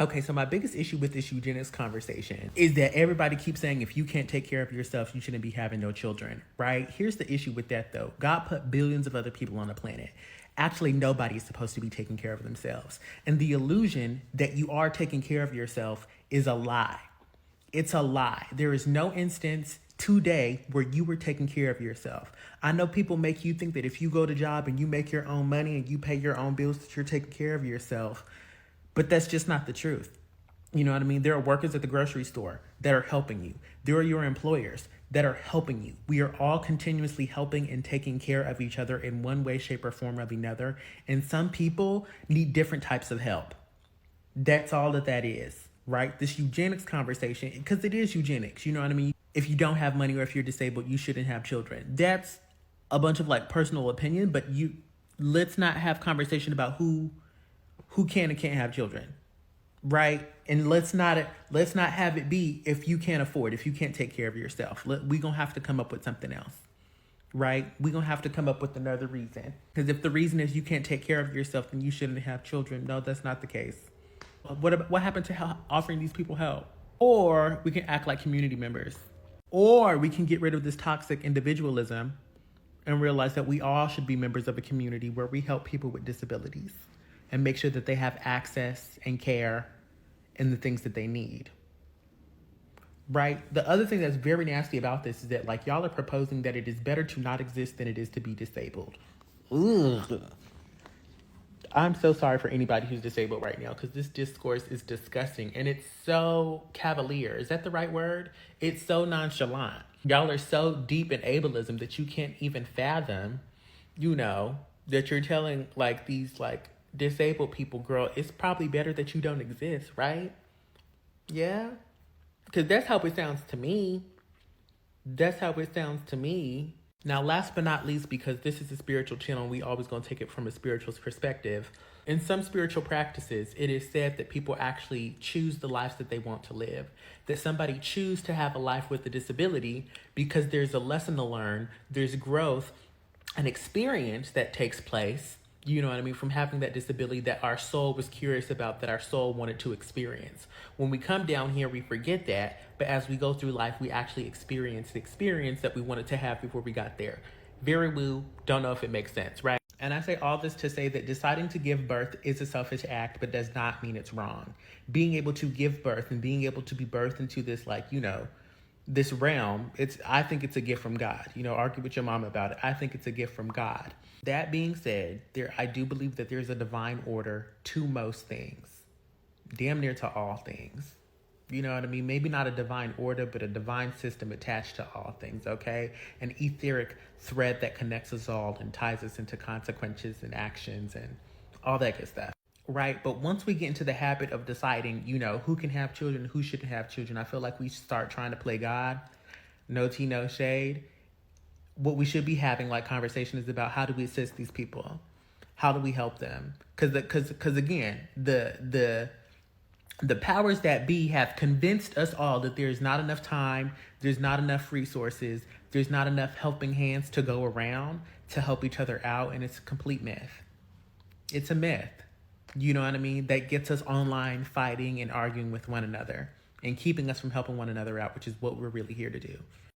Okay, so my biggest issue with this eugenics conversation is that everybody keeps saying if you can't take care of yourself, you shouldn't be having no children, right? Here's the issue with that though. God put billions of other people on the planet. Actually, nobody is supposed to be taking care of themselves. And the illusion that you are taking care of yourself is a lie. It's a lie. There is no instance today where you were taking care of yourself. I know people make you think that if you go to job and you make your own money and you pay your own bills, that you're taking care of yourself. But that's just not the truth. You know what I mean? There are workers at the grocery store that are helping you. There are your employers that are helping you. We are all continuously helping and taking care of each other in one way, shape, or form or another. And some people need different types of help. That's all that is, right? This eugenics conversation, because it is eugenics, you know what I mean? If you don't have money or if you're disabled, you shouldn't have children. That's a bunch of like personal opinion, but let's not have conversation about who can and can't have children, right? And let's not have it be if you can't afford, if you can't take care of yourself. We gonna have to come up with something else, right? We gonna have to come up with another reason. Because if the reason is you can't take care of yourself, then you shouldn't have children. No, that's not the case. What happened to offering these people help? Or we can act like community members. Or we can get rid of this toxic individualism and realize that we all should be members of a community where we help people with disabilities and make sure that they have access and care and the things that they need. Right? The other thing that's very nasty about this is that like y'all are proposing that it is better to not exist than it is to be disabled. Ugh. I'm so sorry for anybody who's disabled right now because this discourse is disgusting and it's so cavalier. Is that the right word? It's so nonchalant. Y'all are so deep in ableism that you can't even fathom, that you're telling like these like disabled people, girl, it's probably better that you don't exist, right? Yeah? Because that's how it sounds to me. Now, last but not least, because this is a spiritual channel, we always going to take it from a spiritual perspective. In some spiritual practices, it is said that people actually choose the lives that they want to live. That somebody choose to have a life with a disability because there's a lesson to learn, there's growth, an experience that takes place, you know what I mean, from having that disability that our soul was curious about, that our soul wanted to experience. When we come down here, we forget that, but as we go through life, we actually experience the experience that we wanted to have before we got there. Very woo, don't know if it makes sense, right? And I say all this to say that deciding to give birth is a selfish act, but does not mean it's wrong. Being able to give birth and being able to be birthed into this, this realm, I think it's a gift from God. Argue with your mom about it. I think it's a gift from God. That being said, I do believe that there's a divine order to most things. Damn near to all things. You know what I mean? Maybe not a divine order, but a divine system attached to all things, okay? An etheric thread that connects us all and ties us into consequences and actions and all that good stuff. Right? But once we get into the habit of deciding, who can have children, who shouldn't have children, I feel like we start trying to play God. No tea, no shade. What we should be having like conversation is about how do we assist these people? How do we help them? Because again, the powers that be have convinced us all that there's not enough time, there's not enough resources, there's not enough helping hands to go around to help each other out, and it's a complete myth. It's a myth. You know what I mean? That gets us online fighting and arguing with one another and keeping us from helping one another out, which is what we're really here to do.